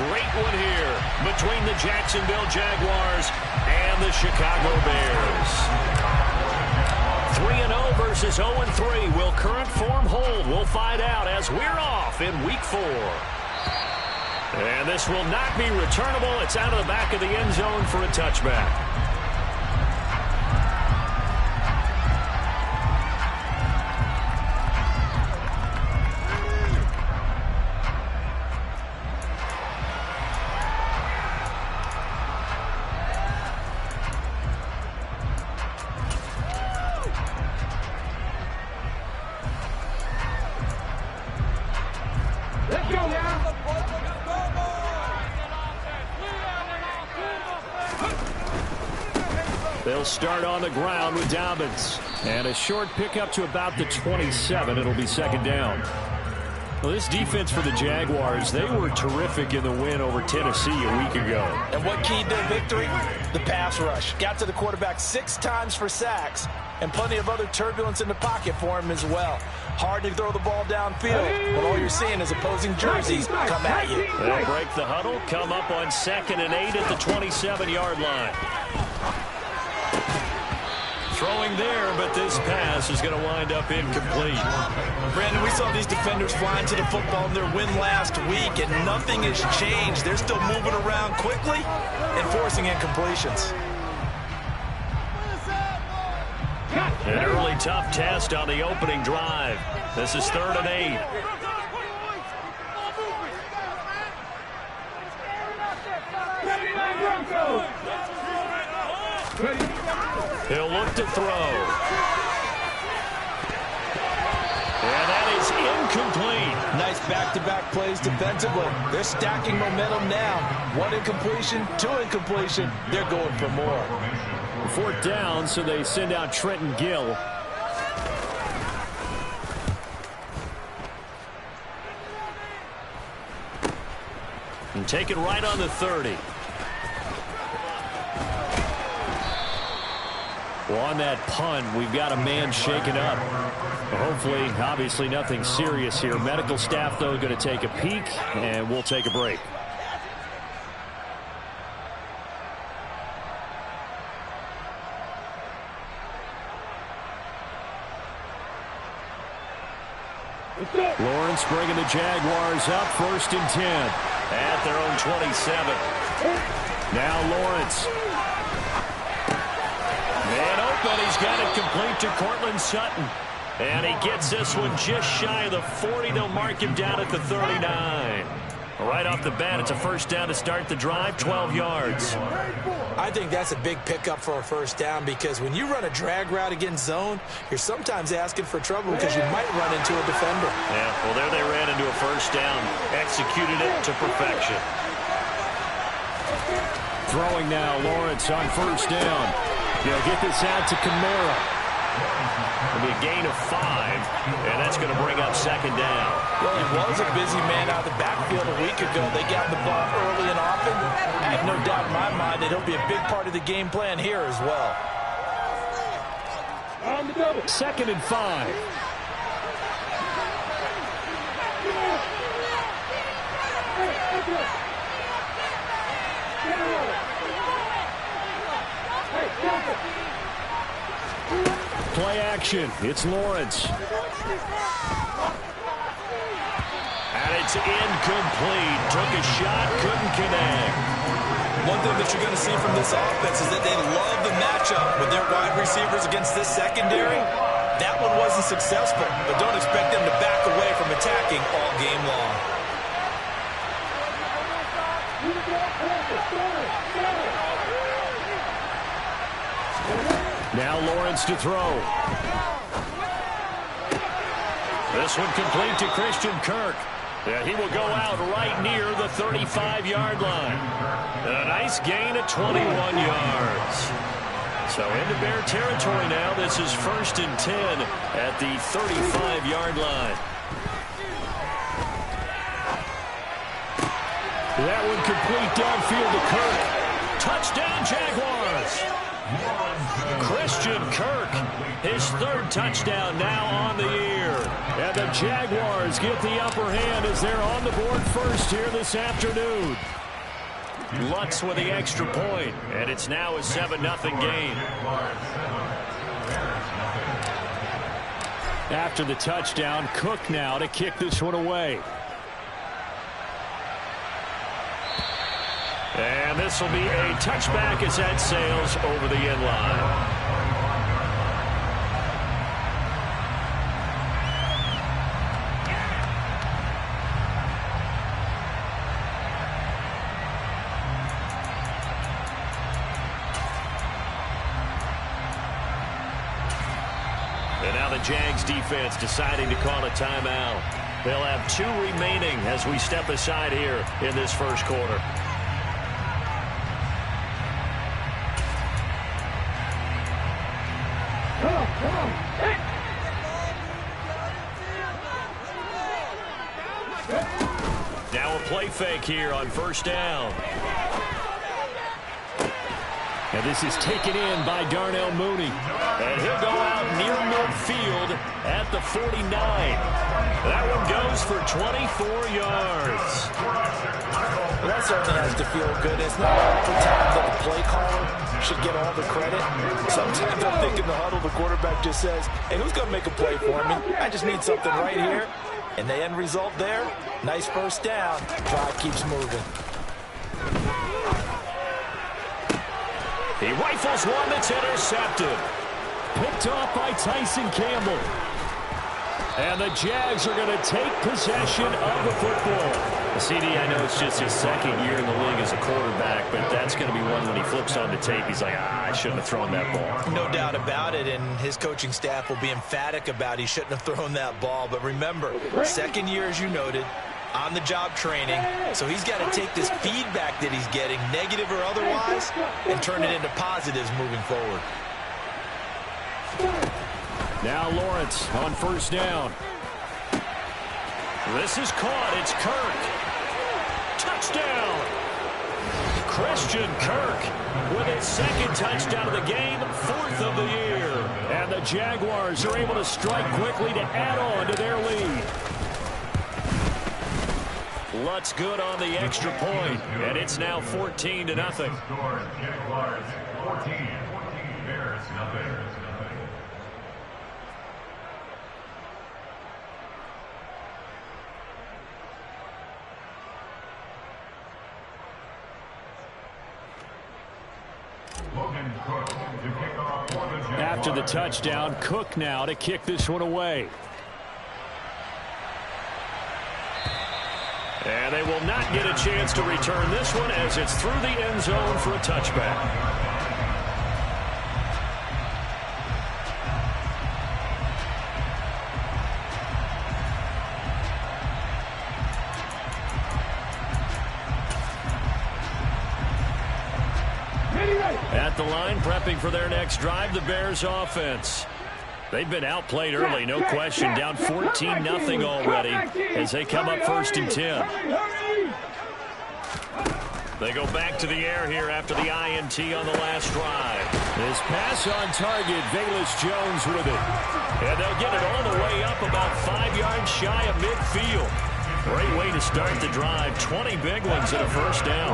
great one here between the Jacksonville Jaguars and the Chicago Bears. 3-0 versus 0-3. Will current form hold? We'll find out as we're off in Week 4. And this will not be returnable. It's out of the back of the end zone for a touchback. They'll start on the ground with Dobbins. And a short pickup to about the 27. It'll be second down. Well, this defense for the Jaguars, they were terrific in the win over Tennessee a week ago. And what keyed their victory? The pass rush. Got to the quarterback 6 times for sacks, and plenty of other turbulence in the pocket for him as well. Hard to throw the ball downfield when all you're seeing is opposing jerseys come at you. They'll break the huddle, come up on 2nd and 8 at the 27-yard line. Throwing there, but this pass is going to wind up incomplete. Brandon, we saw these defenders flying to the football in their win last week, and nothing has changed. They're still moving around quickly and forcing incompletions. An early tough test on the opening drive. This is 3rd and 8. He'll look to throw. And that is incomplete. Nice back-to-back plays defensively. They're stacking momentum now. 1 incompletion, 2 incompletion. They're going for more. 4th down, so they send out Trenton Gill. And take it right on the 30. Well, on that punt, we've got a man shaken up. Hopefully, obviously, nothing serious here. Medical staff, though, going to take a peek, and we'll take a break. Lawrence bringing the Jaguars up 1st and 10 at their own 27. Now Lawrence. Man open, he's got it complete to Cortland Sutton. And he gets this one just shy of the 40. They'll mark him down at the 39. Right off the bat, it's a 1st down to start the drive, 12 yards. I think that's a big pickup for a 1st down, because when you run a drag route against zone, you're sometimes asking for trouble because you might run into a defender. Yeah, well, there they ran into a 1st down, executed it to perfection. Throwing now, Lawrence on 1st down. They'll get this out to Kamara. It'll be a gain of 5, and that's going to bring up 2nd down. Well, he was a busy man out of the backfield a week ago. They got the ball early and often. I have no doubt in my mind that he'll be a big part of the game plan here as well. 2nd and 5. Play action. It's Lawrence. And it's incomplete. Took a shot, couldn't connect. One thing that you're going to see from this offense is that they love the matchup with their wide receivers against this secondary. That one wasn't successful, but don't expect them to back away from attacking all game long. Now Lawrence to throw. This one complete to Christian Kirk. And he will go out right near the 35-yard line. A nice gain of 21 yards. So into Bear territory now. This is 1st and 10 at the 35-yard line. That one complete downfield to Kirk. Touchdown, Jaguars. Christian Kirk, his third touchdown now on the year. And the Jaguars get the upper hand as they're on the board first here this afternoon. Lutz with the extra point, and it's now a 7-0 game. After the touchdown, Cook now to kick this one away. And this will be a touchback as that sails over the end line. And now the Jags defense deciding to call a timeout. They'll have 2 remaining as we step aside here in this first quarter. Now a play fake here on first down. And this is taken in by Darnell Mooney. And he'll go out near midfield at the 49. That one goes for 24 yards. Well, that certainly has to feel good. It's not every time that the play caller should get all the credit. Sometimes I think in the huddle, the quarterback just says, hey, who's going to make a play for me? I just need something right here. And the end result there, nice first down. Drive keeps moving. He rifles one that's intercepted. Picked off by Tyson Campbell. And the Jags are going to take possession of the football. CD, I know it's just his second year in the league as a quarterback, but that's going to be one when he flips on the tape. He's like, I shouldn't have thrown that ball. No doubt about it, and his coaching staff will be emphatic about he shouldn't have thrown that ball. But remember, second year, as you noted, on-the-job training, so he's got to take this feedback that he's getting, negative or otherwise, and turn it into positives moving forward. Now Lawrence on first down. This is caught. It's Kirk. Touchdown. Christian Kirk with his second touchdown of the game, 4th of the year. And the Jaguars are able to strike quickly to add on to their lead. Lutz good on the extra point, and it's now 14-0. Jaguars 14, Bears nothing. After the touchdown, Cook now to kick this one away. And they will not get a chance to return this one as it's through the end zone for a touchback. At the line, prepping for their next drive, the Bears offense. They've been outplayed early, no question. Down 14-0 already as they come up 1st and 10. They go back to the air here after the INT on the last drive. This pass on target, Velus Jones with it. And they'll get it all the way up about 5 yards shy of midfield. Great way to start the drive. 20 big ones and a first down.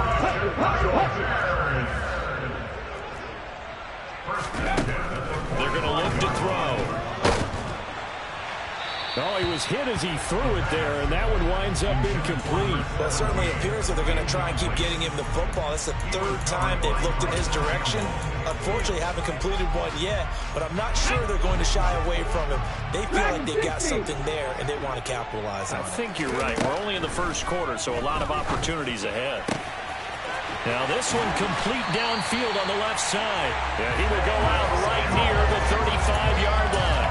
They're going to look to throw. Oh, he was hit as he threw it there, and that one winds up incomplete. Well, it certainly appears that they're going to try and keep getting him the football. That's the 3rd time they've looked in his direction. Unfortunately, haven't completed one yet, but I'm not sure they're going to shy away from him. They feel like they've got something there, and they want to capitalize on it. I think you're right. We're only in the first quarter, so a lot of opportunities ahead. Now this one complete downfield on the left side. Yeah, he will go out right near the 35-yard line.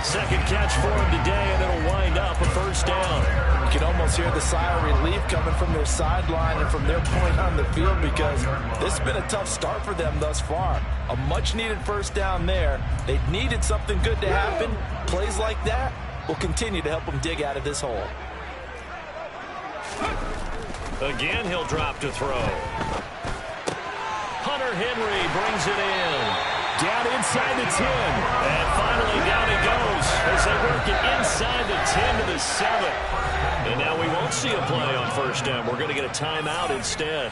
Second catch for him today, and it'll wind up a first down. You can almost hear the sigh of relief coming from their sideline and from their point on the field because this has been a tough start for them thus far. A much-needed first down there. They needed something good to happen. Plays like that will continue to help them dig out of this hole. Again, he'll drop to throw. Hunter Henry brings it in. Down inside the 10. And finally down he goes as they work it inside the 10 to the 7. And now we won't see a play on first down. We're going to get a timeout instead.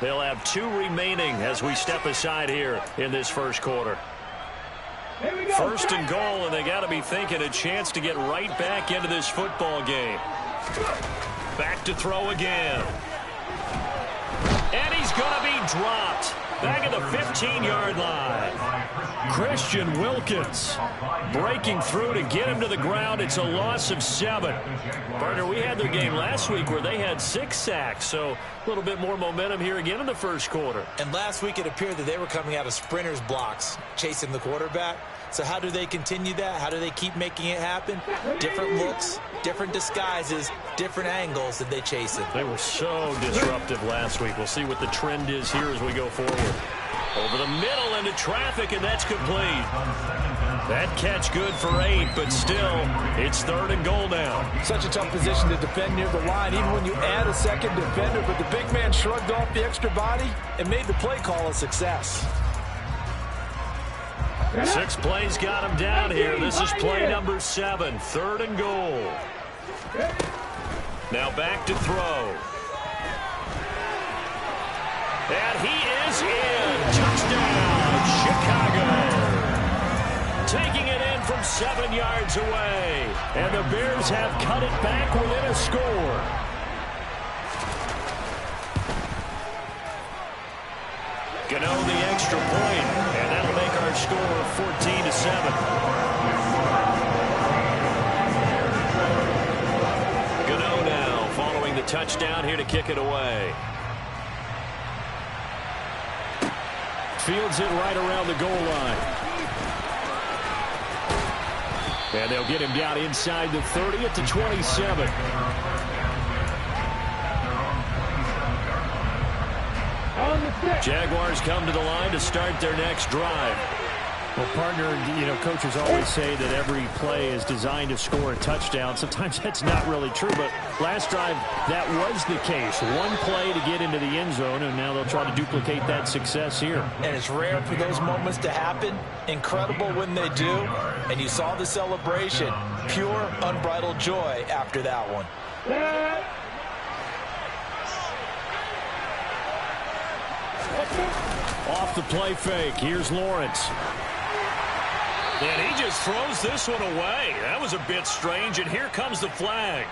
They'll have 2 remaining as we step aside here in this first quarter. First and goal, and they got to be thinking a chance to get right back into this football game. Back to throw again. And he's going to be dropped. Back at the 15-yard line. Christian Wilkins breaking through to get him to the ground. It's a loss of 7. Partner, we had their game last week where they had 6 sacks, so a little bit more momentum here again in the first quarter. And last week it appeared that they were coming out of sprinters blocks, chasing the quarterback. So how do they continue that? How do they keep making it happen? Different looks, different disguises, different angles that they chase it. They were so disruptive last week. We'll see what the trend is here as we go forward. Over the middle into traffic, and that's complete. That catch good for 8, but still, it's 3rd and goal now. Such a tough position to defend near the line, even when you add a second defender, but the big man shrugged off the extra body and made the play call a success. 6 plays got him down here. This is play number 7, 3rd and goal. Now back to throw. And he is in. Touchdown, Chicago. Taking it in from 7 yards away. And the Bears have cut it back within a score. Gano the extra point, and that'll make our score 14-7. Gano now following the touchdown here to kick it away. Fields it right around the goal line. And they'll get him down inside the 30 at the 27. Jaguars come to the line to start their next drive. Well, partner, you know, coaches always say that every play is designed to score a touchdown. Sometimes that's not really true, but last drive, that was the case. One play to get into the end zone, and now they'll try to duplicate that success here. And it's rare for those moments to happen. Incredible when they do. And you saw the celebration. Pure, unbridled joy after that one. Off the play fake. Here's Lawrence. And he just throws this one away. That was a bit strange, and here comes the flag.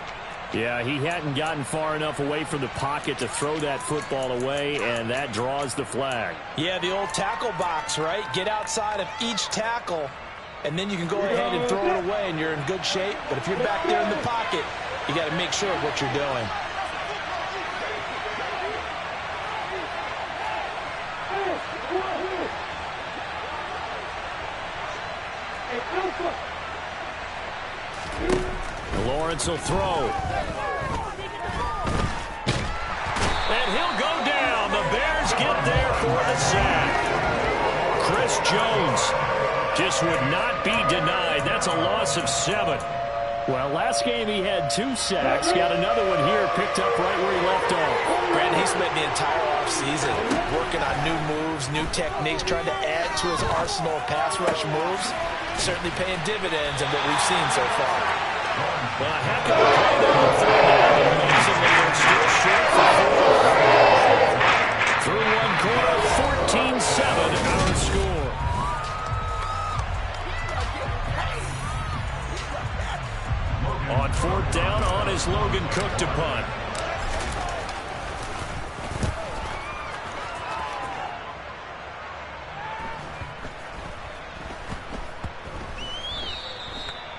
Yeah, he hadn't gotten far enough away from the pocket to throw that football away, and that draws the flag. Yeah, the old tackle box, right? Get outside of each tackle, and then you can go ahead and throw it away, and you're in good shape. But if you're back there in the pocket, you got to make sure of what you're doing. Lawrence will throw. And he'll go down. The Bears get there for the sack. Chris Jones just would not be denied. That's a loss of 7. Well, last game he had 2 sacks. Got another one here, picked up right where he left off. Brandon, he spent the entire offseason working on new moves, new techniques, trying to add to his arsenal of pass rush moves. Certainly paying dividends in what we've seen so far. Well, a heck of a play there on 3rd down. Amazingly, they're still short for 4. Through one quarter, 14-7 our score. On 4th down, on is Logan Cook to punt.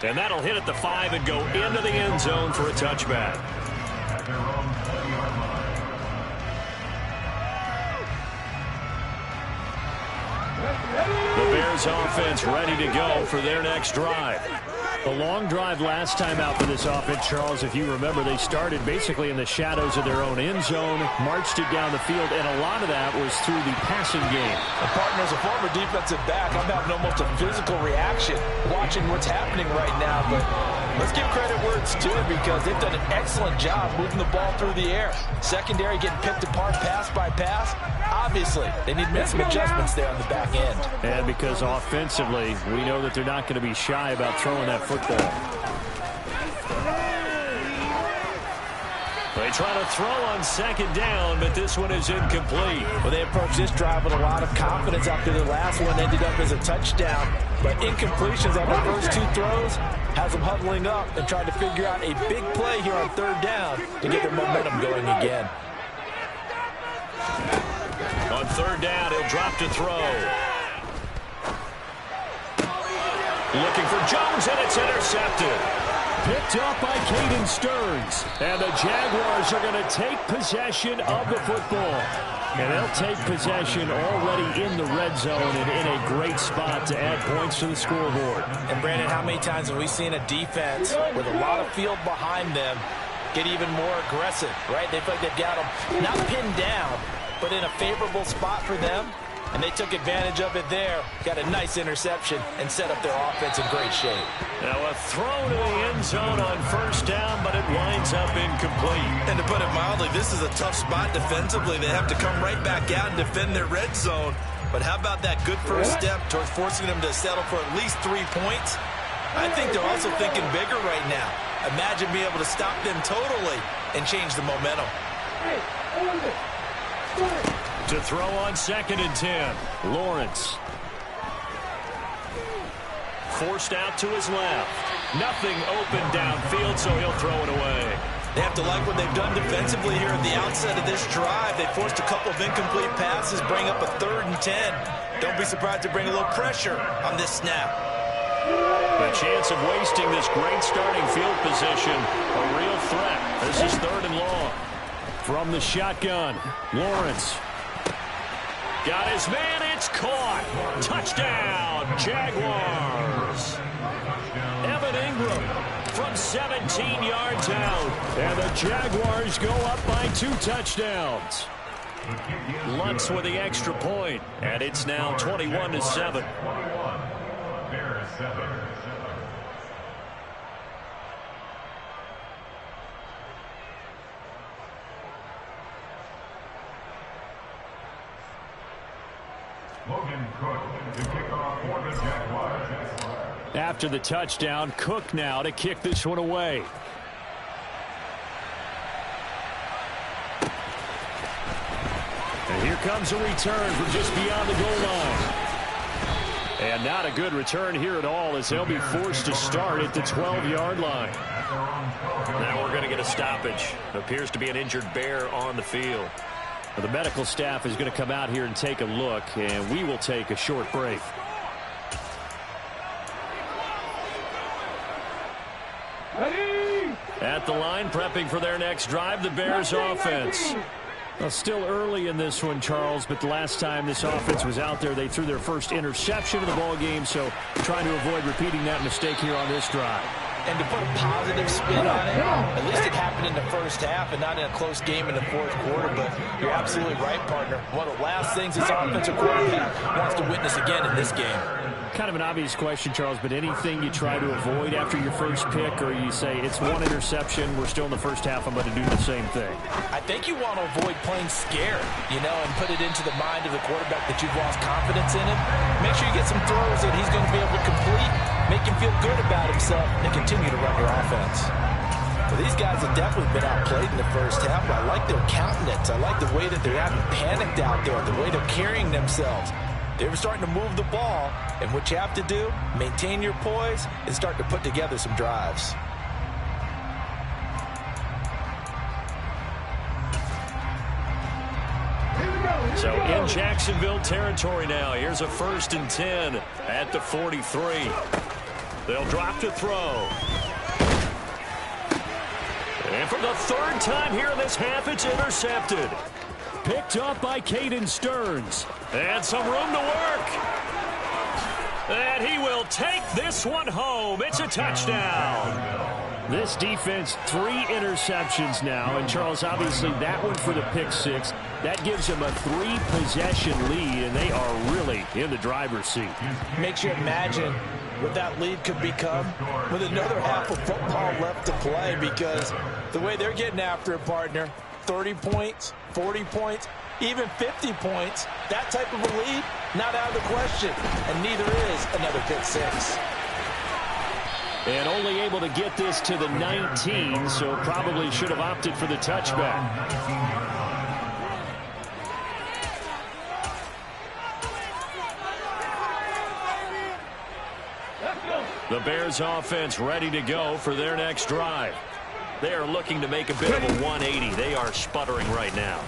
And that'll hit at the 5 and go into the end zone for a touchback. The Bears offense ready to go for their next drive. The long drive last time out for this offense, Charles, if you remember, they started basically in the shadows of their own end zone, marched it down the field, and a lot of that was through the passing game. And partner, as a former defensive back, I'm having almost a physical reaction watching what's happening right now, but Let's give credit where it's due because they've done an excellent job moving the ball through the air. Secondary getting picked apart pass by pass. Obviously, they need to make some adjustments there on the back end. And because offensively, we know that they're not going to be shy about throwing that football. They try to throw on second down, but this one is incomplete. Well, they approached this drive with a lot of confidence after their last one ended up as a touchdown. But incompletions on their first two throws has them huddling up and trying to figure out a big play here on third down to get their momentum going again. On third down, he'll drop to throw. Looking for Jones, and it's intercepted. Picked up by Caden Stearns. And the Jaguars are going to take possession of the football. And they'll take possession already in the red zone and in a great spot to add points to the scoreboard. And Brandon, how many times have we seen a defense with a lot of field behind them get even more aggressive, right? They feel like they've got them not pinned down, but in a favorable spot for them. And they took advantage of it there. Got a nice interception and set up their offense in great shape. Now a throw to the end zone on first down, but it winds up incomplete. And to put it mildly, this is a tough spot defensively. They have to come right back out and defend their red zone. But how about that good first step towards forcing them to settle for at least 3 points? I think they're also thinking bigger right now. Imagine being able to stop them totally and change the momentum. To throw on second and 10. Lawrence. Forced out to his left. Nothing open downfield, so he'll throw it away. They have to like what they've done defensively here at the outset of this drive. They forced a couple of incomplete passes, bring up a 3rd and 10. Don't be surprised to bring a little pressure on this snap. The chance of wasting this great starting field position, a real threat. This is 3rd and long. From the shotgun, Lawrence. Got his man, it's caught. Touchdown, Jaguars. Evan Ingram from 17 yards out. And the Jaguars go up by 2 touchdowns. Lutz with the extra point, and it's now 21-7. Bears 7. Logan Cook to kick off for the Jaguars. After the touchdown, Cook now to kick this one away. And here comes a return from just beyond the goal line. And not a good return here at all as they'll be forced to start at the 12-yard line. Now we're going to get a stoppage. Appears to be an injured Bear on the field. The medical staff is going to come out here and take a look, and we will take a short break. At the line, prepping for their next drive, the Bears offense. Well, still early in this one, Charles, but the last time this offense was out there, they threw their first interception of the ball game, so trying to avoid repeating that mistake here on this drive. And to put a positive spin on it, at least it happened in the first half and not in a close game in the fourth quarter. But you're absolutely right, partner. One of the last things this offensive quarterback wants to witness again in this game. Kind of an obvious question, Charles, but anything you try to avoid after your first pick, or you say it's one interception, we're still in the first half, I'm going to do the same thing? I think you want to avoid playing scared, and put it into the mind of the quarterback that you've lost confidence in him. Make sure you get some throws that he's going to be able to complete, make him feel good about himself, and continue to run your offense. Well, these guys have definitely been outplayed in the first half, but I like their countenance. I like the way that they haven't panicked out there, the way they're carrying themselves. They were starting to move the ball, and what you have to do, maintain your poise and start to put together some drives. So in Jacksonville territory now. Here's a 1st and 10 at the 43. They'll drop to throw. And for the 3rd time here in this half, it's intercepted. Picked up by Caden Stearns. And some room to work. And he will take this one home. It's a touchdown. This defense, 3 interceptions now. And, Charles, obviously that one for the pick 6. That gives them a 3-possession lead, and they are really in the driver's seat. Makes you imagine what that lead could become with another half of football left to play, because the way they're getting after it, partner, 30 points, 40 points, even 50 points, that type of a lead, not out of the question, and neither is another pick six. And only able to get this to the 19, so probably should have opted for the touchback. The Bears offense ready to go for their next drive. They are looking to make a bit of a 180. They are sputtering right now.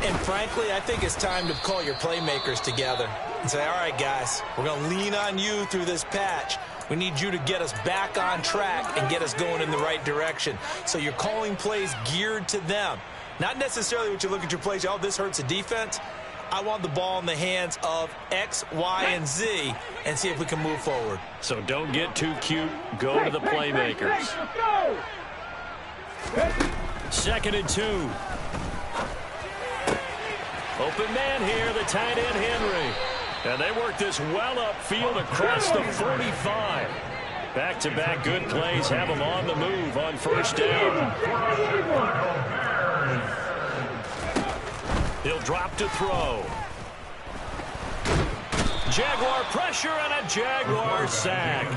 And frankly, I think it's time to call your playmakers together and say, all right, guys, we're going to lean on you through this patch. We need you to get us back on track and get us going in the right direction. So you're calling plays geared to them. Not necessarily what you look at your plays, oh, this hurts the defense. I want the ball in the hands of X, Y, and Z and see if we can move forward. So don't get too cute. Go to the playmakers. 2nd and 2. Open man here, the tight end Henry. And they work this well upfield across the 45. Back-to-back good plays have them on the move on first down. He'll drop to throw. Jaguar pressure and a Jaguar sack.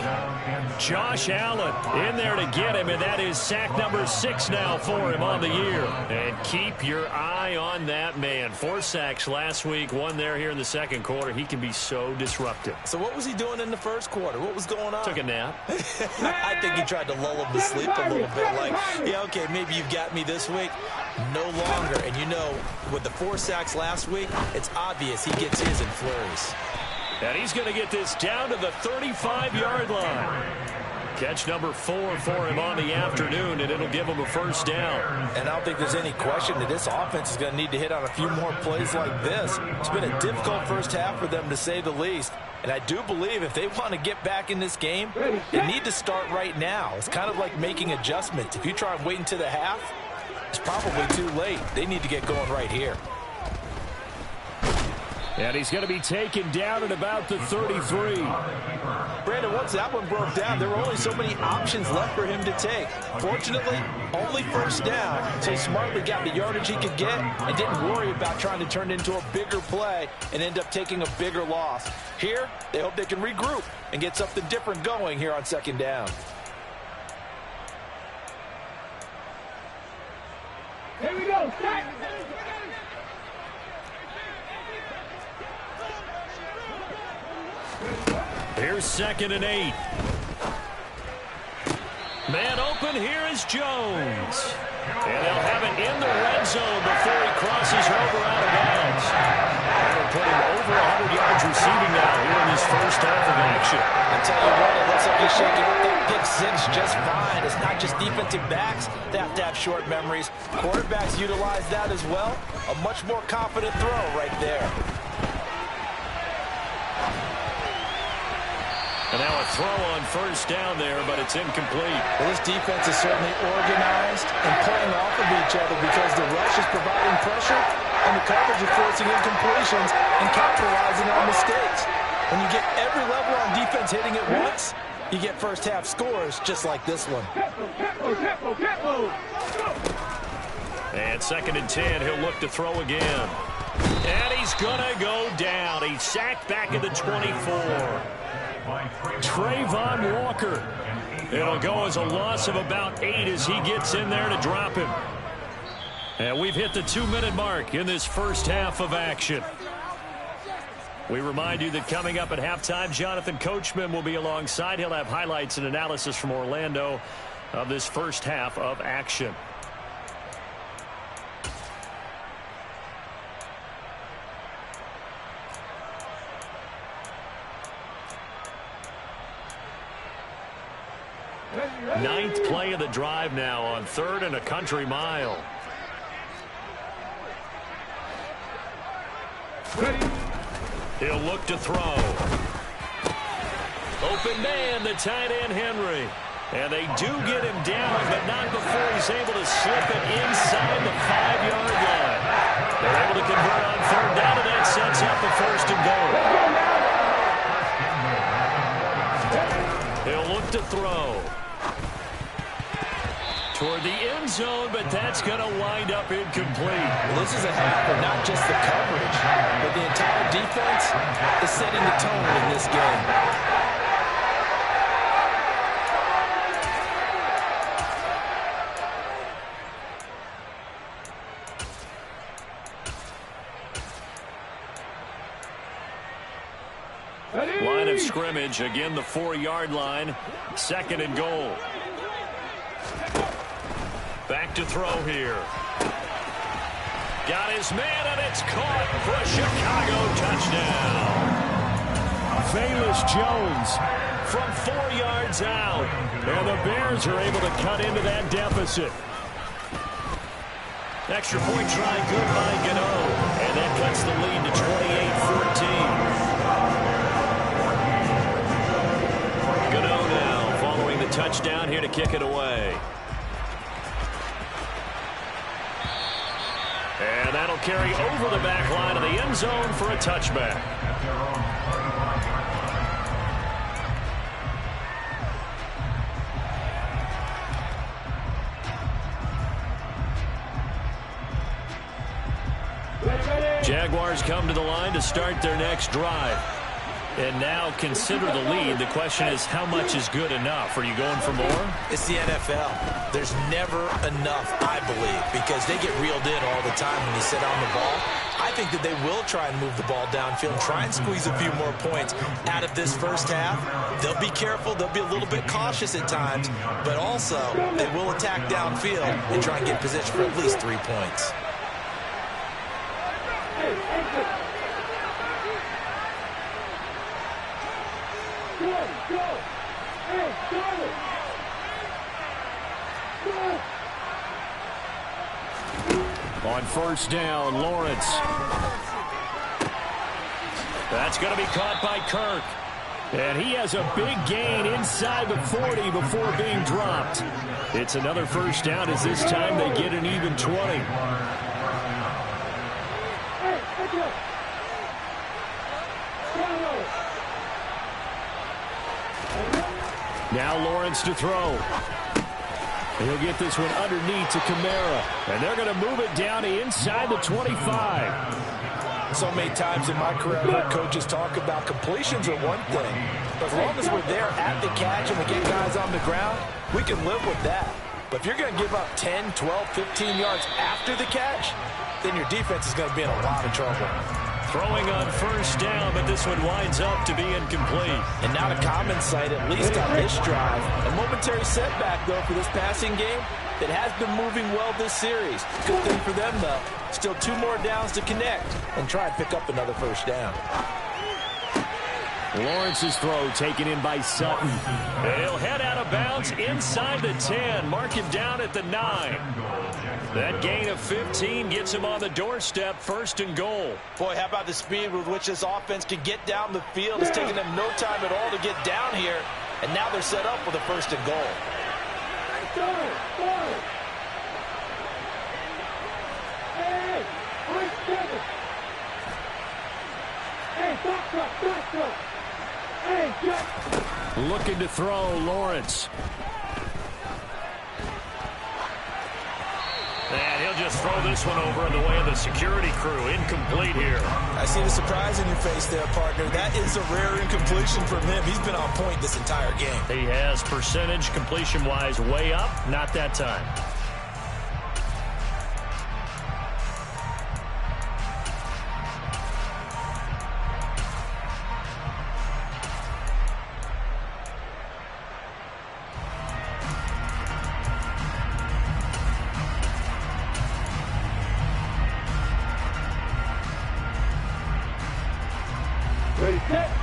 Josh Allen in there to get him, and that is sack number 6 now for him on the year. And keep your eye on that man. 4 sacks last week, 1 there here in the second quarter. He can be so disruptive. So what was he doing in the first quarter? What was going on? Took a nap. I think he tried to lull him to sleep a little bit. Like, yeah, okay, maybe you've got me this week. No longer. And you know, with the 4 sacks last week, it's obvious he gets his in flurries. And he's going to get this down to the 35-yard line. Catch number 4 for him on the afternoon, and it'll give him a first down. And I don't think there's any question that this offense is going to need to hit on a few more plays like this. It's been a difficult first half for them, to say the least. And I do believe if they want to get back in this game, they need to start right now. It's kind of like making adjustments. If you try and wait until the half, it's probably too late. They need to get going right here. And he's going to be taken down at about the 33. Brandon, once that one broke down, there were only so many options left for him to take. Fortunately, only first down, so he smartly got the yardage he could get and didn't worry about trying to turn it into a bigger play and end up taking a bigger loss. Here, they hope they can regroup and get something different going here on 2nd down. Here we go. Here's 2nd and 8. Man open, here is Jones. And they'll have it in the red zone before he crosses over out of bounds. And we're putting over 100 yards receiving now here in this first half of action. I tell you what, it looks like he's shaking up that pick 6 just fine. It's not just defensive backs that have to have short memories. Quarterbacks utilize that as well. A much more confident throw right there. And now a throw on first down there, but it's incomplete. Well, this defense is certainly organized and playing off of each other because the rush is providing pressure and the coverage is forcing incompletions and capitalizing on mistakes. When you get every level on defense hitting at once, you get first half scores just like this one. And 2nd and 10, he'll look to throw again. And he's going to go down. He's sacked back at the 24. Trayvon Walker. It'll go as a loss of about 8 as he gets in there to drop him. And we've hit the 2-minute mark in this first half of action. We remind you that coming up at halftime, Jonathan Coachman will be alongside. He'll have highlights and analysis from Orlando of this first half of action. Ninth play of the drive now on 3rd and a country mile. He'll look to throw. Open man, the tight end Henry. And they do get him down, but not before he's able to slip it inside the 5-yard line. They're able to convert on 3rd down, and that sets up the 1st and goal. toward the end zone, but that's going to wind up incomplete. Well, this is a half where not just the coverage, but the entire defense is setting the tone in this game. Line of scrimmage, again the 4-yard line. 2nd and goal. Back to throw here. Got his man, and it's caught for a Chicago touchdown. Famous Jones From 4 yards out. and the Bears are able to cut into that deficit. Extra point try good by Gano. And that cuts the lead to 28-14. Gano now following the touchdown here to kick it away. And that'll carry over the back line of the end zone for a touchback. Jaguars come to the line to start their next drive. And now consider the lead. The question is, how much is good enough? Are you going for more? It's the NFL. There's never enough, I believe, because they get reeled in all the time when you sit on the ball. I think that they will try and move the ball downfield, try and squeeze a few more points out of this first half. They'll be careful. They'll be a little bit cautious at times, but also they will attack downfield and try and get position for at least 3 points. On first down, Lawrence. That's going to be caught by Kirk. And he has a big gain inside the 40 before being dropped. It's another first down as this time they get an even 20. Now Lawrence to throw. He'll get this one underneath to Kamara. And they're going to move it down to inside the 25. So many times in my career, I've heard coaches talk about completions are one thing. But as long as we're there at the catch and we get guys on the ground, we can live with that. But if you're going to give up 10, 12, 15 yards after the catch, then your defense is going to be in a lot of trouble. Throwing on first down, but this one winds up to be incomplete. And not a common sight, at least on this drive. A momentary setback, though, for this passing game that has been moving well this series. Good thing for them, though. Still 2 more downs to connect and try and pick up another first down. Lawrence's throw taken in by Sutton. And he'll head out of bounds inside the 10. Mark him down at the 9. That gain of 15 gets him on the doorstep, 1st and goal. Boy, how about the speed with which this offense can get down the field? It's taken them no time at all to get down here, and now they're set up with a 1st and goal. Looking to throw, Lawrence. And he'll just throw this one over in the way of the security crew. Incomplete here. I see the surprise in your face there, partner. That is a rare incompletion from him. He's been on point this entire game. He has percentage completion-wise way up. Not that time.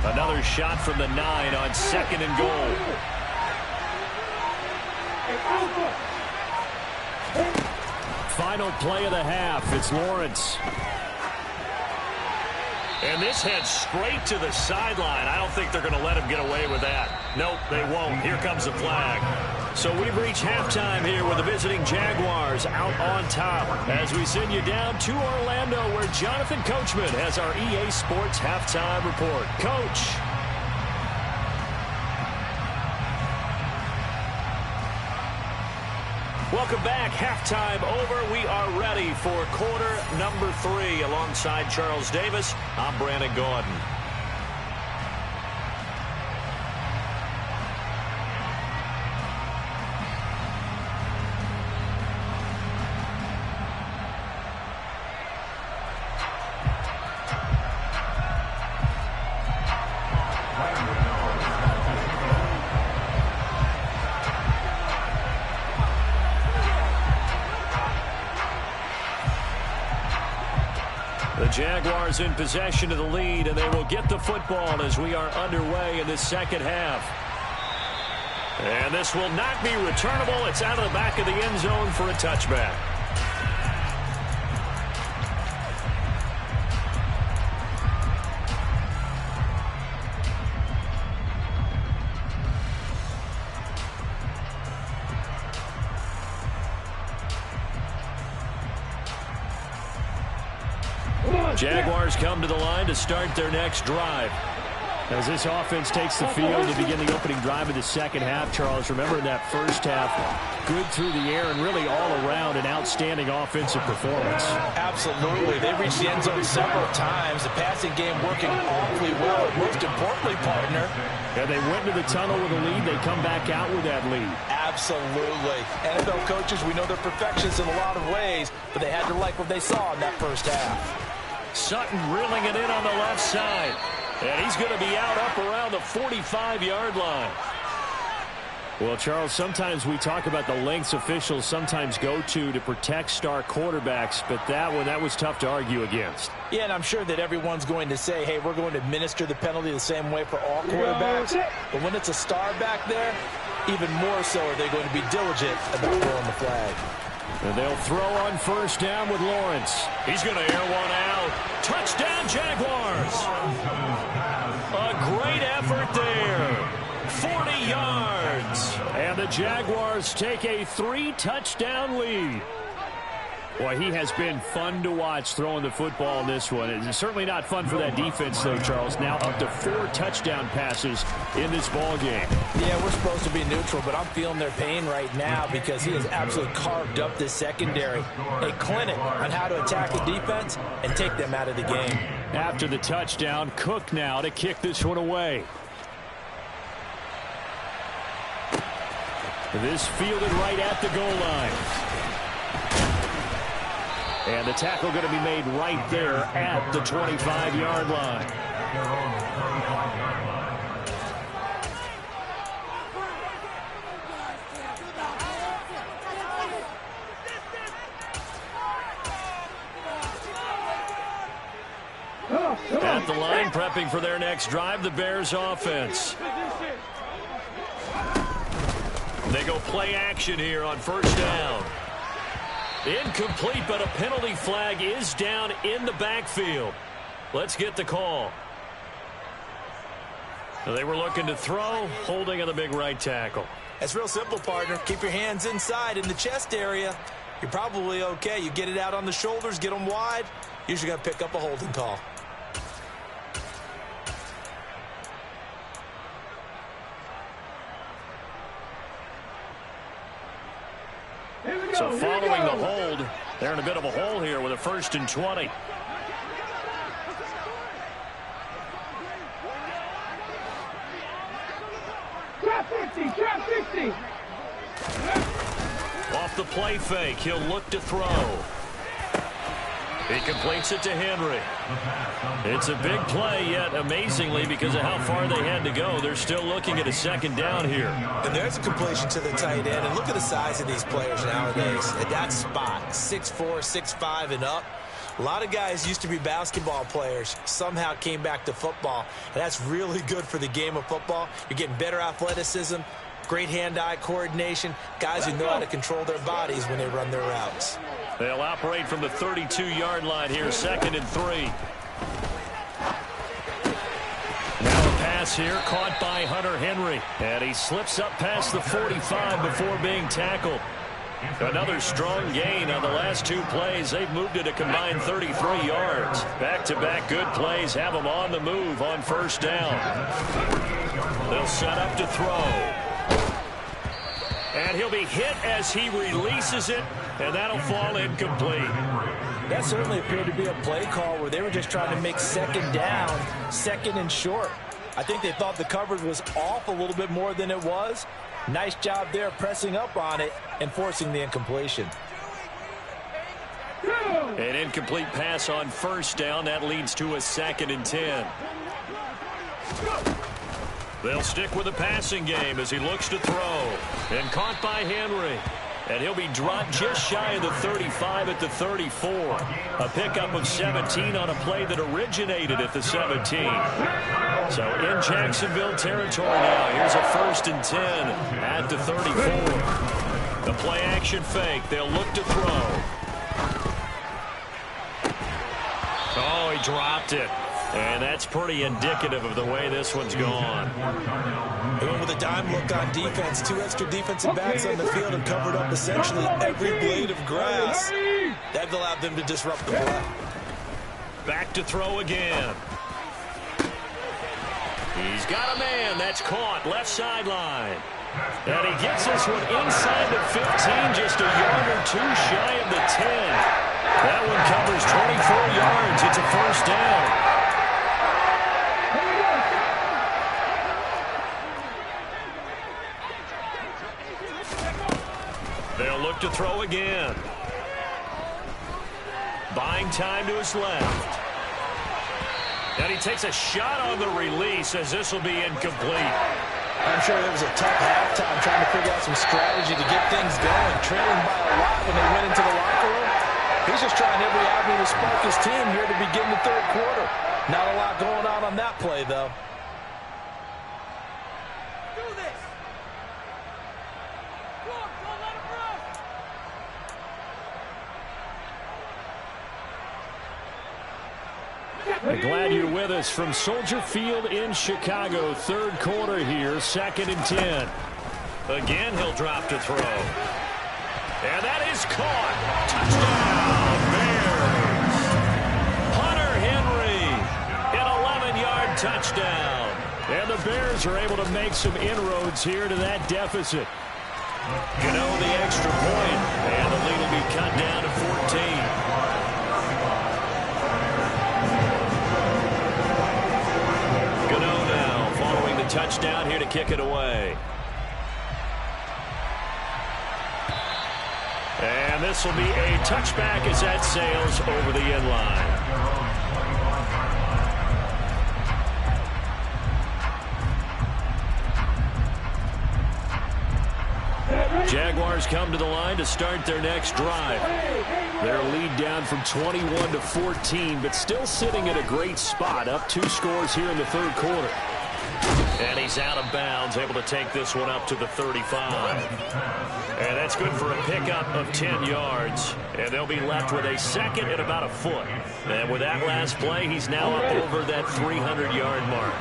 Another shot from the 9 on 2nd and goal. Final play of the half. It's Lawrence. And this heads straight to the sideline. I don't think they're going to let him get away with that. Nope, they won't. Here comes the flag. So we've reached halftime here with the visiting Jaguars out on top as we send you down to Orlando where Jonathan Coachman has our EA Sports halftime report. Coach. Welcome back. Halftime over. We are ready for quarter number 3. Alongside Charles Davis, I'm Brandon Gordon. The Jaguars in possession of the lead, and they will get the football as we are underway in the second half. And this will not be returnable. It's out of the back of the end zone for a touchback. Jaguars come to the line to start their next drive. As this offense takes the field to begin the opening drive of the second half, Charles, remember in that first half, good through the air and really all around an outstanding offensive performance. Absolutely. They reached the end zone several times. The passing game working awfully well. And most importantly, partner. Yeah, they went to the tunnel with a lead. They come back out with that lead. Absolutely. NFL coaches, we know they're perfectionists in a lot of ways, but they had to like what they saw in that first half. Sutton reeling it in on the left side. And he's going to be out up around the 45-yard line. Well, Charles, sometimes we talk about the lengths officials sometimes go to protect star quarterbacks, but that was tough to argue against. Yeah, and I'm sure that everyone's going to say, hey, we're going to administer the penalty the same way for all quarterbacks. But when it's a star back there, even more so are they going to be diligent about throwing the flag. And they'll throw on first down with Lawrence. He's going to air one out. Touchdown, Jaguars. A great effort there. 40 yards. And the Jaguars take a 3-touchdown lead. Boy, he has been fun to watch throwing the football in this one. It's certainly not fun for that defense, though, Charles. Now up to 4 touchdown passes in this ball game. Yeah, we're supposed to be neutral, but I'm feeling their pain right now because he has absolutely carved up this secondary. A clinic on how to attack the defense and take them out of the game. After the touchdown, Cook now to kick this one away. This fielded right at the goal line. And the tackle going to be made right there at the 25-yard line. At the line, prepping for their next drive, the Bears offense. They go play action here on first down. Incomplete, but a penalty flag is down in the backfield. Let's get the call. They were looking to throw, holding on the big right tackle. It's real simple, partner. Keep your hands inside in the chest area. You're probably okay. You get it out on the shoulders, get them wide. Usually going to pick up a holding call. So following the hold, they're in a bit of a hole here with a 1st and 20. Trap 50. Off the play fake, he'll look to throw. He completes it to Henry. It's a big play, yet amazingly, because of how far they had to go, they're still looking at a second down here. And there's a completion to the tight end. And look at the size of these players nowadays. At that spot, 6'4", 6'5", and up. A lot of guys used to be basketball players, somehow came back to football. And that's really good for the game of football. You're getting better athleticism, great hand-eye coordination, guys who know how to control their bodies when they run their routes. They'll operate from the 32-yard line here, 2nd and 3. Now a pass here, caught by Hunter Henry. And he slips up past the 45 before being tackled. Another strong gain on the last 2 plays. They've moved it a combined 33 yards. Back-to-back good plays have them on the move on first down. They'll set up to throw. And he'll be hit as he releases it, and that'll fall incomplete. That certainly appeared to be a play call where they were just trying to make second down, second and short. I think they thought the coverage was off a little bit more than it was. Nice job there pressing up on it and forcing the incompletion. An incomplete pass on first down. That leads to a 2nd and 10. They'll stick with the passing game as he looks to throw. And caught by Henry. And he'll be dropped just shy of the 35 at the 34. A pickup of 17 on a play that originated at the 17. So in Jacksonville territory now. Here's a 1st and 10 at the 34. The play action fake. They'll look to throw. Oh, he dropped it. And that's pretty indicative of the way this one's gone. They went with a dime look on defense. 2 extra defensive backs on the field and covered up essentially every blade of grass. That allowed them to disrupt the play. Back to throw again. He's got a man. That's caught. Left sideline. And he gets this one inside the 15, just a yard or 2 shy of the 10. That one covers 24 yards. It's a 1st down. They'll look to throw again. Buying time to his left. And he takes a shot on the release as this will be incomplete. I'm sure it was a tough halftime trying to figure out some strategy to get things going. Trailing by a lot when they went into the locker room. He's just trying every avenue to spark his team here to begin the 3rd quarter. Not a lot going on that play, though. Glad you're with us from Soldier Field in Chicago. 3rd quarter here, 2nd and 10. Again, he'll drop to throw. And that is caught. Touchdown, Bears. Hunter Henry, an 11-yard touchdown. And the Bears are able to make some inroads here to that deficit. Gano the extra point, and the lead will be cut down to 14. Touchdown here to kick it away. And this will be a touchback as that sails over the end line. Jaguars come to the line to start their next drive. Their lead down from 21 to 14, but still sitting at a great spot. Up 2 scores here in the 3rd quarter. And he's out of bounds, able to take this one up to the 35. And that's good for a pickup of 10 yards. And they'll be left with a 2nd and about a foot. And with that last play, he's now up over that 300-yard mark.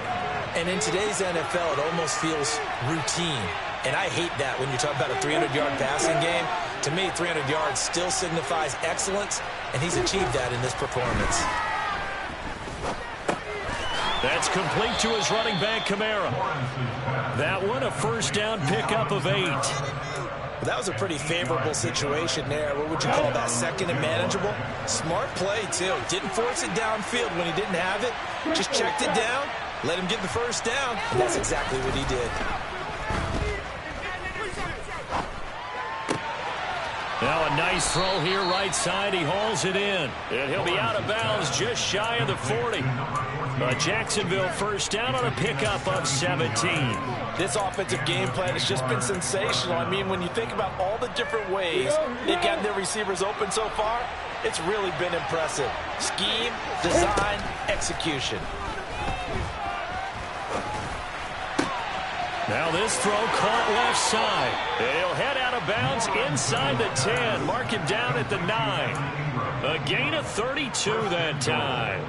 And in today's NFL, it almost feels routine. And I hate that when you talk about a 300-yard passing game. To me, 300 yards still signifies excellence, and he's achieved that in this performance. That's complete to his running back, Kamara. That one, a 1st down pickup of 8. Well, that was a pretty favorable situation there. What would you call that, 2nd and manageable? Smart play, too. Didn't force it downfield when he didn't have it. Just checked it down, let him get the 1st down, and that's exactly what he did. Now a nice throw here right side. He hauls it in. And he'll be out of bounds just shy of the 40. Jacksonville 1st down on a pickup of 17. This offensive game plan has just been sensational. I mean, when you think about all the different ways they've gotten their receivers open so far, it's really been impressive. Scheme, design, execution. Now this throw caught left side. And he'll head out of bounds inside the 10. Mark him down at the 9. A gain of 32 that time.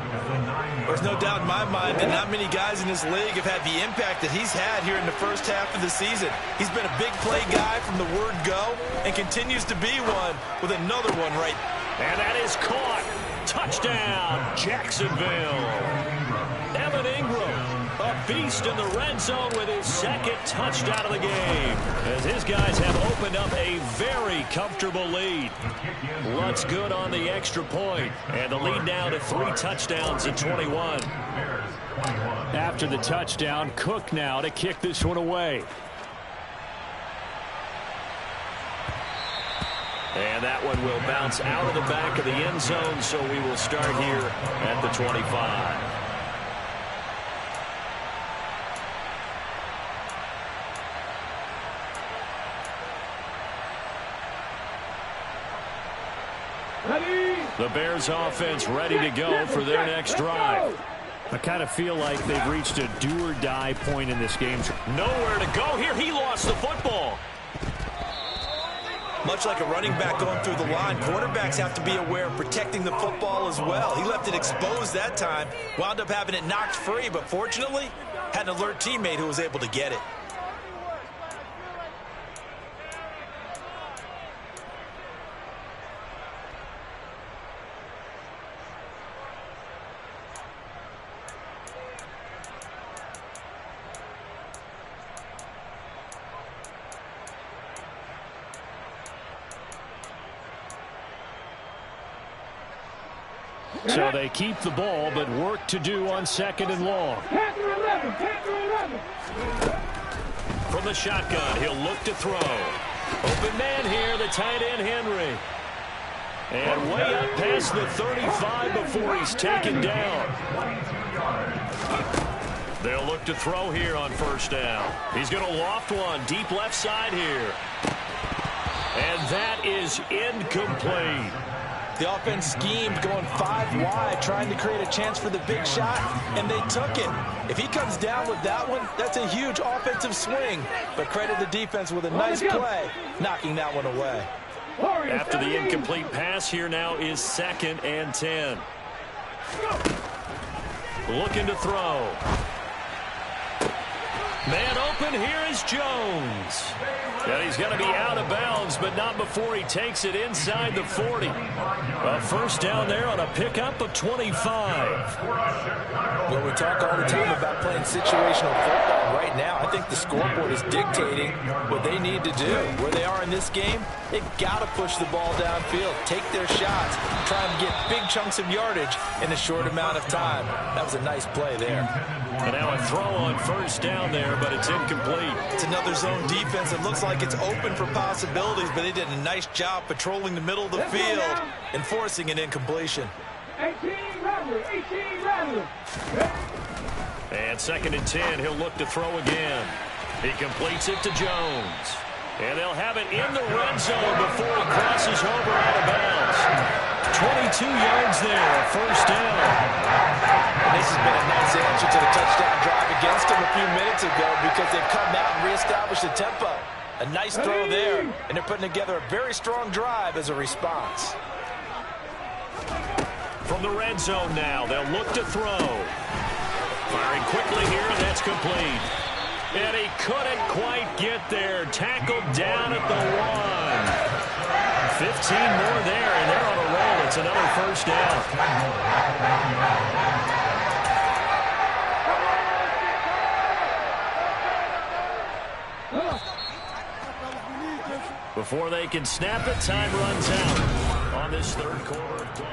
There's no doubt in my mind that not many guys in this league have had the impact that he's had here in the 1st half of the season. He's been a big play guy from the word go and continues to be one with another one right. And that is caught. Touchdown, Jacksonville. Evan Ingram. A beast in the red zone with his second touchdown of the game, as his guys have opened up a very comfortable lead. Looks good on the extra point, and the lead now to 3 touchdowns in 21. After the touchdown, Cook now to kick this one away. And that one will bounce out of the back of the end zone, so we will start here at the 25. The Bears offense ready to go for their next drive. I kind of feel like they've reached a do-or-die point in this game. Nowhere to go here. He lost the football. Much like a running back going through the line, quarterbacks have to be aware of protecting the football as well. He left it exposed that time, wound up having it knocked free, but fortunately had an alert teammate who was able to get it. So they keep the ball, but work to do on 2nd and long. From the shotgun, he'll look to throw. Open man here, the tight end Henry. And way up past the 35 before he's taken down. They'll look to throw here on 1st down. He's going to loft one deep left side here. And that is incomplete. The offense schemed going 5 wide, trying to create a chance for the big shot, and they took it. If he comes down with that one, that's a huge offensive swing. But credit the defense with a nice play, knocking that one away. After the incomplete pass, here now is 2nd and 10. Looking to throw. Man open, here is Jones. And he's going to be out of bounds, but not before he takes it inside the 40. A 1st down there on a pickup of 25. Well, we talk all the time about playing situational football. Right now, I think the scoreboard is dictating what they need to do. Where they are in this game, they've got to push the ball downfield, take their shots, try and get big chunks of yardage in a short amount of time. That was a nice play there. And now a throw on 1st down there, but it's incomplete. It's another zone defense. It looks like it's open for possibilities, but they did a nice job patrolling the middle of the field and forcing an incompletion. 18 Rattler. And 2nd and 10, he'll look to throw again. He completes it to Jones. And they'll have it in the red zone before he crosses over out of bounds. 22 yards there, a 1st down. And this has been a nice answer to the touchdown drive against them a few minutes ago, because they've come out and reestablished the tempo. A nice throw there, and they're putting together a very strong drive as a response. From the red zone now, they'll look to throw. Firing quickly here, and that's complete. And he couldn't quite get there. Tackled down at the 1. 15 more there, and they're on a roll. It's another 1st down. Before they can snap it, time runs out on this 3rd quarter of play.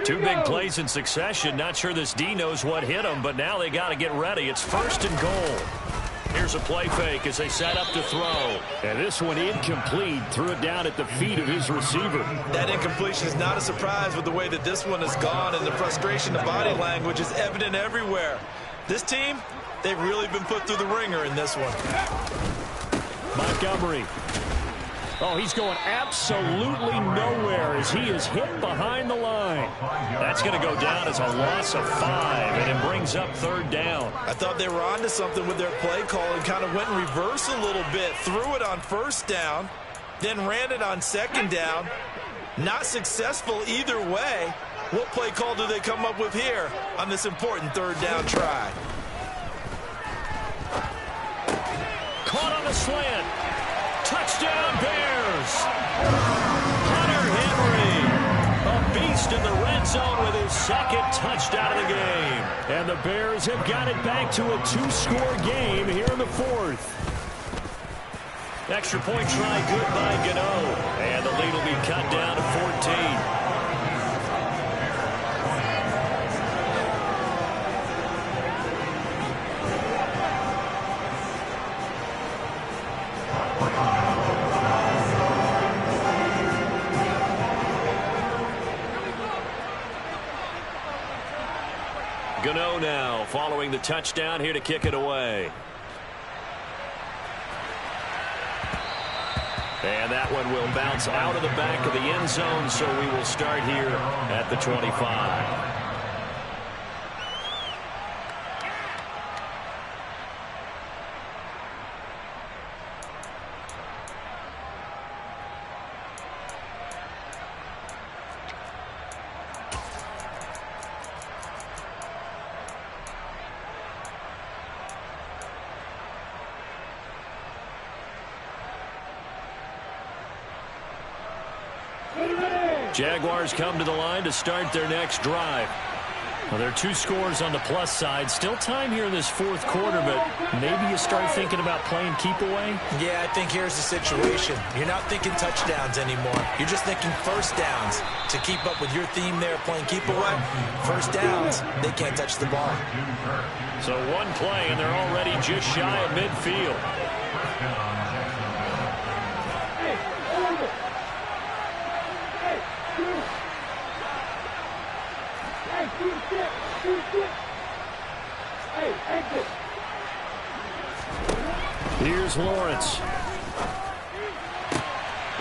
Two big plays in succession. Not sure this D knows what hit him, but now they got to get ready. It's 1st and goal. Here's a play fake as they set up to throw. And this one incomplete. Threw it down at the feet of his receiver. That incompletion is not a surprise with the way that this one has gone, and the frustration, the body language is evident everywhere. This team, they've really been put through the ringer in this one. Montgomery. Oh, he's going absolutely nowhere as he is hit behind the line. That's going to go down as a loss of 5, and it brings up 3rd down. I thought they were onto something with their play call and kind of went in reverse a little bit. Threw it on 1st down, then ran it on 2nd down. Not successful either way. What play call do they come up with here on this important 3rd down try? on a slant. Touchdown, Bears. Hunter Henry, a beast in the red zone with his second touchdown of the game. And the Bears have got it back to a 2-score game here in the fourth. Extra point try good by Gano. And the lead will be cut down to 14. Gano now following the touchdown here to kick it away. And that one will bounce out of the back of the end zone, so we will start here at the 25. Jaguars come to the line to start their next drive. Well, there are 2 scores on the plus side. Still time here in this fourth quarter, but maybe you start thinking about playing keep away? Yeah, I think here's the situation. You're not thinking touchdowns anymore. You're just thinking first downs. To keep up with your theme there, playing keep away, first downs, they can't touch the ball. So one play, and they're already just shy of midfield. Here's Lawrence.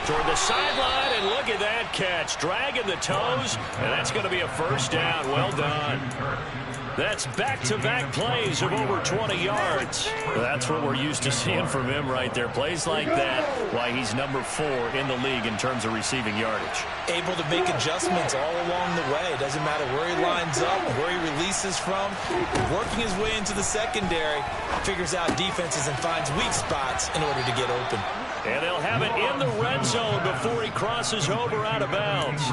Toward the sideline, and look at that catch. Dragging the toes, and that's going to be a first down. Well done. That's back-to-back plays of over 20 yards. That's what we're used to seeing from him right there. Plays like that, why he's number 4 in the league in terms of receiving yardage. Able to make adjustments all along the way. Doesn't matter where he lines up, where he releases from. Working his way into the secondary, figures out defenses and finds weak spots in order to get open. And they'll have it in the red zone before he crosses over out of bounds.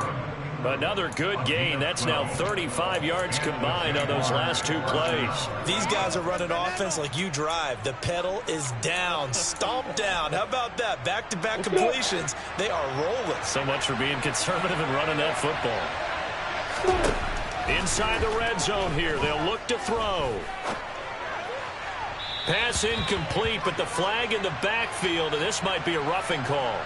Another good gain. That's now 35 yards combined on those last 2 plays. These guys are running offense like you drive. The pedal is down, stomp down. How about that? Back-to-back completions. They are rolling. So much for being conservative and running that football. Inside the red zone here. They'll look to throw. Pass incomplete, but the flag in the backfield, and this might be a roughing call.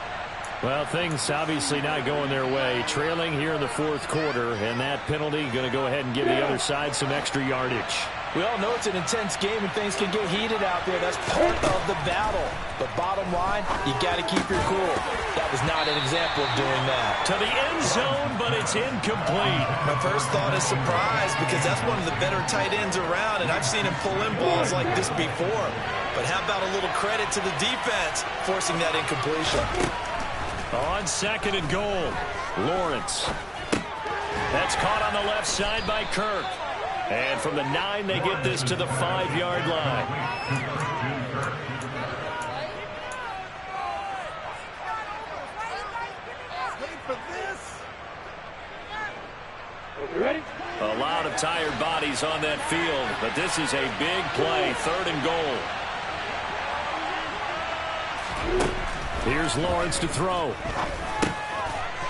Well, things obviously not going their way. Trailing here in the fourth quarter, and that penalty going to go ahead and give the other side some extra yardage. We all know it's an intense game and things can get heated out there. That's part of the battle. But bottom line, you got to keep your cool. That was not an example of doing that. To the end zone, but it's incomplete. My first thought is surprise, because that's one of the better tight ends around, and I've seen him pull in balls like this before. But how about a little credit to the defense forcing that incompletion? On second and goal, Lawrence. That's caught on the left side by Kirk. And from the 9, they get this to the 5-yard line. A lot of tired bodies on that field, but this is a big play, 3rd and goal. Here's Lawrence to throw.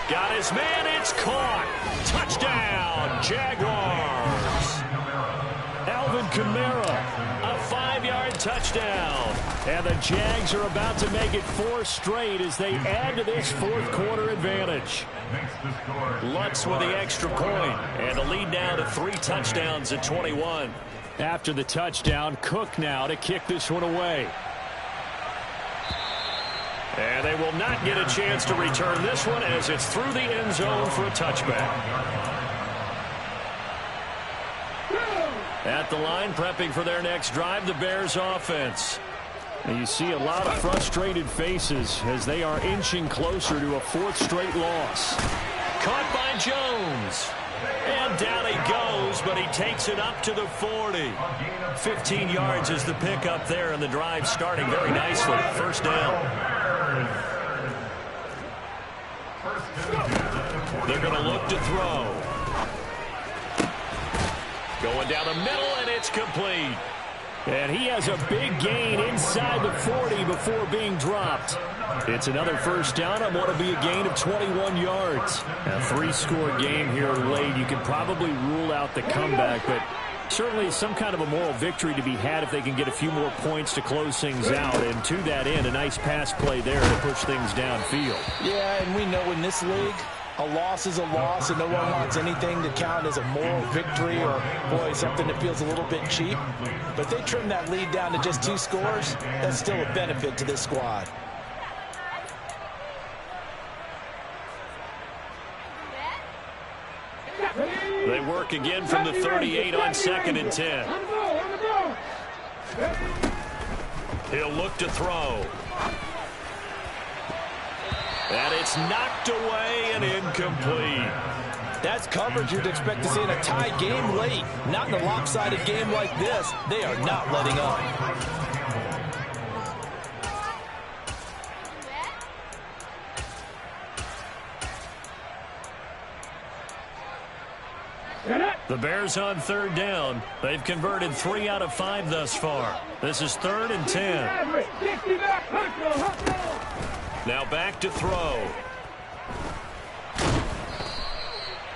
Got his man, it's caught. Touchdown, Jaguars. Alvin Kamara, a 5-yard touchdown. And the Jags are about to make it 4 straight as they add to this fourth quarter advantage. Lutz with the extra point, and the lead now to 3 touchdowns at 21. After the touchdown, Cook now to kick this one away. And they will not get a chance to return this one as it's through the end zone for a touchback. At the line, prepping for their next drive, the Bears offense. And you see a lot of frustrated faces as they are inching closer to a 4th straight loss. Caught by Jones. And and down he goes, but he takes it up to the 40. 15 yards is the pickup there, and the drive starting very nicely. First down. They're going to look to throw. Going down the middle, and it's complete. And he has a big gain inside the 40 before being dropped. It's another first down on what will be a gain of 21 yards. A 3-score game here late. You can probably rule out the comeback, but certainly some kind of a moral victory to be had if they can get a few more points to close things out. And to that end, a nice pass play there to push things downfield. Yeah, and we know in this league, a loss is a loss, and no one wants anything to count as a moral victory or, boy, something that feels a little bit cheap. But they trim that lead down to just 2 scores. That's still a benefit to this squad. They work again from the 38 on 2nd and 10. He'll look to throw. And it's knocked away and incomplete. That's coverage you'd expect to see in a tie game late. Not in a lopsided game like this. They are not letting up. The Bears on 3rd down. They've converted 3 out of 5 thus far. This is 3rd and 10. Now back to throw.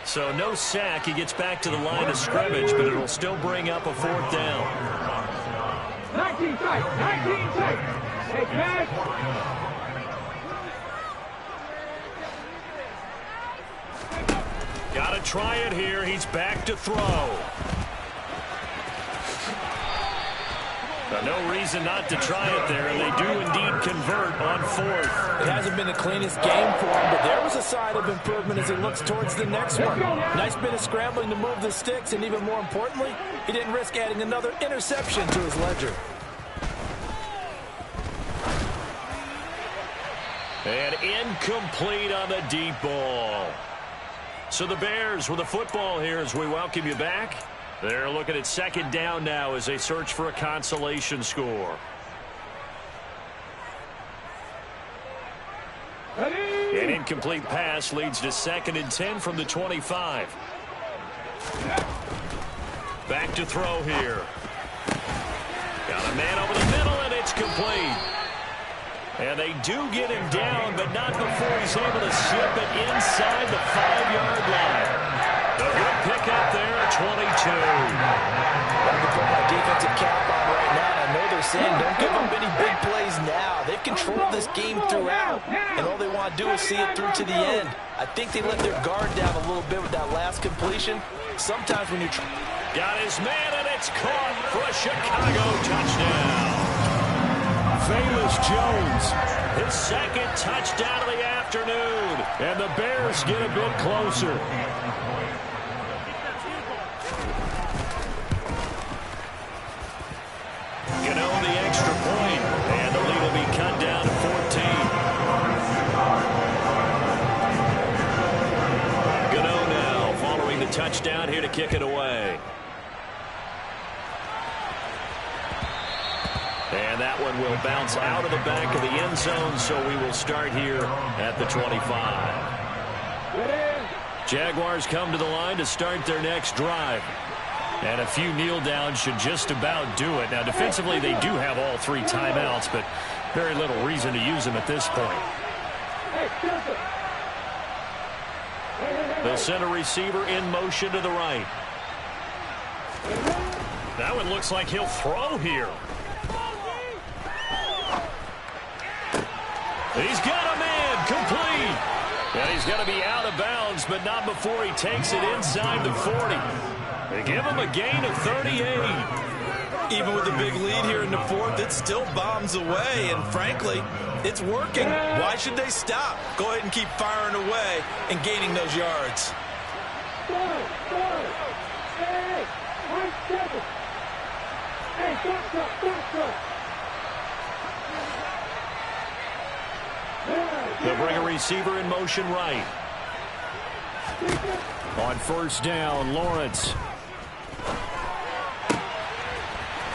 So no sack. He gets back to the line of scrimmage, but it'll still bring up a 4th down. 19 tight. Hey, Jags. Got to try it here. He's back to throw. No reason not to try it there, and they do indeed convert on 4th. It hasn't been the cleanest game for him, but there was a sign of improvement as he looks towards the next one. Nice bit of scrambling to move the sticks, and even more importantly, he didn't risk adding another interception to his ledger. And incomplete on the deep ball. So the Bears with the football here as we welcome you back. They're looking at 2nd down now as they search for a consolation score. An incomplete pass leads to 2nd and 10 from the 25. Back to throw here. Got a man over the middle, and it's complete. And they do get him down, but not before he's able to slip it inside the 5-yard line. A good pickup there at 22. I can put my defensive cap on right now, and I know they're saying don't give them any big plays now. They've controlled this game throughout, and all they want to do is see it through to the end. I think they let their guard down a little bit with that last completion. Sometimes when you got his man, and it's caught for a Chicago touchdown. Famous Jones. His 2nd touchdown of the afternoon. And the Bears get a bit closer. Gano the extra point, and the lead will be cut down to 14. Gano now following the touchdown here to kick it away. And that one will bounce out of the back of the end zone, so we will start here at the 25. Jaguars come to the line to start their next drive. And a few kneel downs should just about do it. Now, defensively, they do have all 3 timeouts, but very little reason to use them at this point. They'll send a receiver in motion to the right. That one looks like he'll throw here. He's got a man, complete. And he's going to be out of bounds, but not before he takes it inside the 40. They give him a gain of 38. Even with a big lead here in the 4th, it still bombs away, and frankly, it's working. Why should they stop? Go ahead and keep firing away and gaining those yards. They'll bring a receiver in motion right. On first down, Lawrence.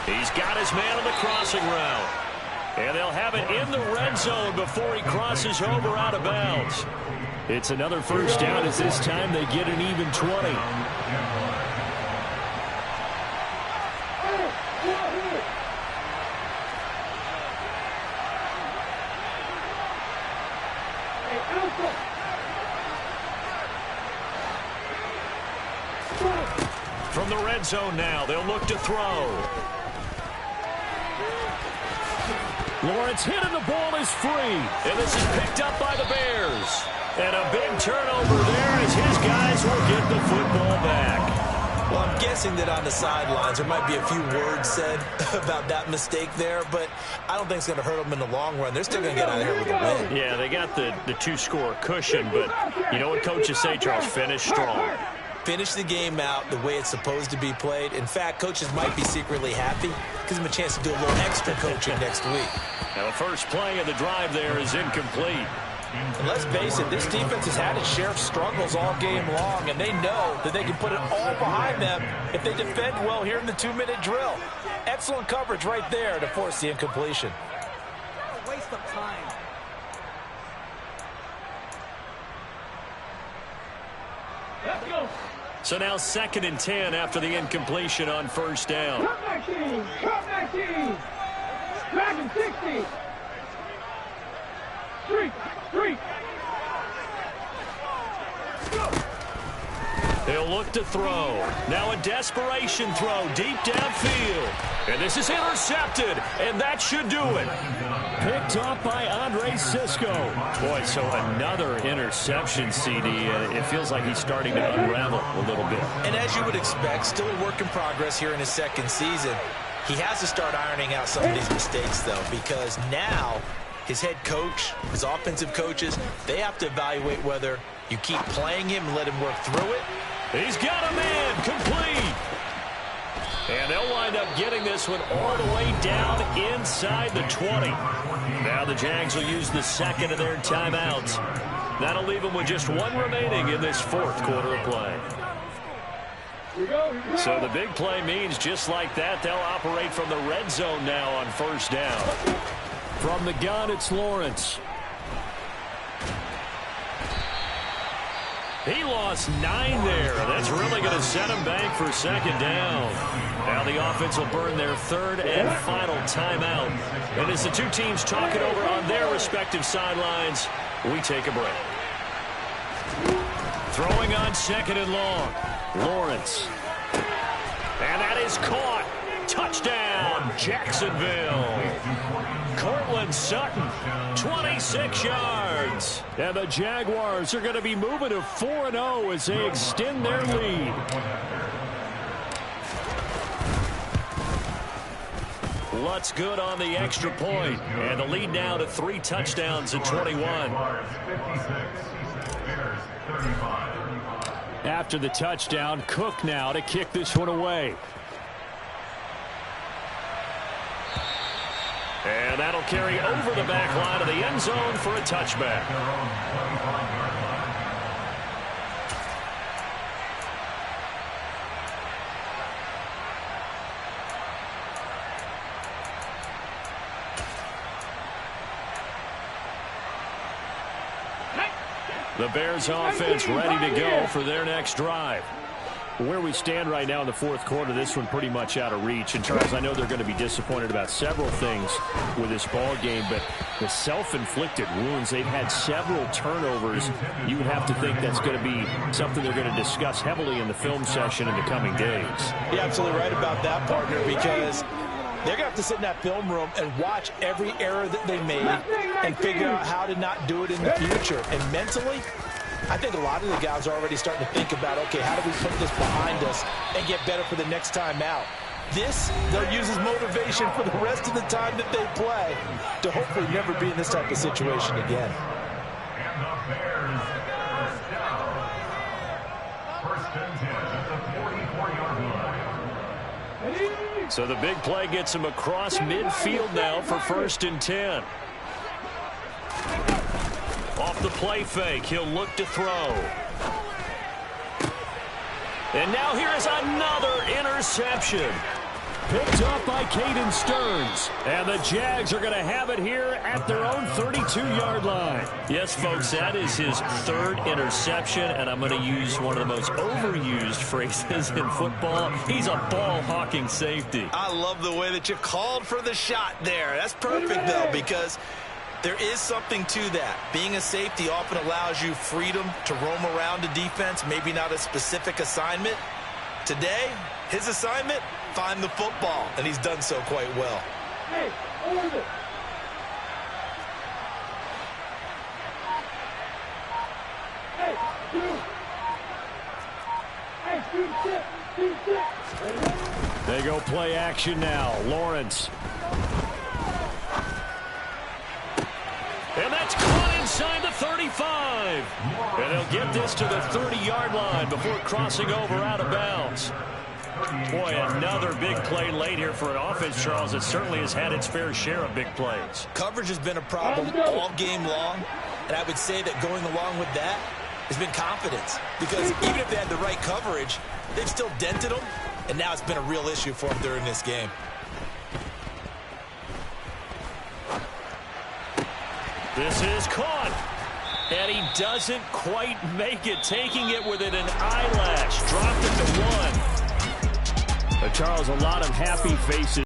He's got his man on the crossing route. And they'll have it in the red zone before he crosses over out of bounds. It's another first down as this time they get an even 20. From the red zone now, they'll look to throw. Lawrence hit and the ball is free. And this is picked up by the Bears. And a big turnover there as his guys will get the football back. Well, I'm guessing that on the sidelines there might be a few words said about that mistake there, but I don't think it's going to hurt them in the long run. They're still going to get out of here with a win. Yeah, they got the two-score cushion, but you know what coaches say, Charles? Finish strong. Finish the game out the way it's supposed to be played. In fact, coaches might be secretly happy. Gives them a chance to do a little extra coaching next week. Now, the first play of the drive there is incomplete. And let's face it, this defense has had its share of struggles all game long, and they know that they can put it all behind them if they defend well here in the 2-minute drill. Excellent coverage right there to force the incompletion. What a waste of time. Let's go. So now 2nd and 10 after the incompletion on first down. Come back team. Come back team. Dragon 60. Street. They'll look to throw. Now a desperation throw deep downfield. And this is intercepted, and that should do it. Picked off by Andre Sisco. Boy, so another interception, CD. It feels like he's starting to unravel a little bit. And as you would expect, still a work in progress here in his second season. He has to start ironing out some of these mistakes, though, because now his head coach, his offensive coaches, they have to evaluate whether you keep playing him and let him work through it. He's got a man complete. And they'll wind up getting this one all the way down inside the 20. Now the Jags will use the second of their timeouts. That'll leave them with just one remaining in this fourth quarter of play. So the big play means just like that, they'll operate from the red zone now on first down. From the gun, it's Lawrence. He lost 9 there. That's really going to set him back for second down. Now the offense will burn their third and final timeout. And as the two teams talk it over on their respective sidelines, we take a break. Throwing on 2nd and long. Lawrence. And that is caught. Touchdown, Jacksonville. Cortland Sutton, 26 yards. And the Jaguars are going to be moving to 4-0 as they extend their lead. Lutz good on the extra point. And the lead now to 3 touchdowns at 21. After the touchdown, Cook now to kick this one away. And that'll carry over the back line of the end zone for a touchback. The Bears offense ready to go for their next drive. Where we stand right now in the fourth quarter, this one pretty much out of reach. And, Charles, I know they're going to be disappointed about several things with this ball game, but the self-inflicted wounds, they've had several turnovers. You would have to think that's going to be something they're going to discuss heavily in the film session in the coming days. You're absolutely right about that, partner, because they're going to have to sit in that film room and watch every error that they made and figure out how to not do it in the future. And mentally, I think a lot of the guys are already starting to think about, okay, how do we put this behind us and get better for the next time out? This, they'll use as motivation for the rest of the time that they play to hopefully never be in this type of situation again. And the Bears first down. First and 10 at the 44-yard line. So the big play gets him across midfield now for 1st and 10. Off the play fake, he'll look to throw. And now here is another interception. Picked up by Caden Stearns. And the Jags are going to have it here at their own 32-yard line. Yes, folks, that is his third interception, and I'm going to use one of the most overused phrases in football. He's a ball-hawking safety. I love the way that you called for the shot there. That's perfect, though, because there is something to that. Being a safety often allows you freedom to roam around the defense, maybe not a specific assignment. Today, his assignment, find the football, and he's done so quite well. Hey, hold it. Hey, shoot. Hey, shoot six. They go play action now. Lawrence. And that's caught inside the 35. And they'll get this to the 30-yard line before crossing over out of bounds. Boy, another big play late here for an offense, Charles, that certainly has had its fair share of big plays. Coverage has been a problem all game long, and I would say that going along with that has been confidence. Because even if they had the right coverage, they've still dented them, and now it's been a real issue for them during this game. This is caught. And he doesn't quite make it, taking it within an eyelash. Dropped it to 1. Charles, a lot of happy faces.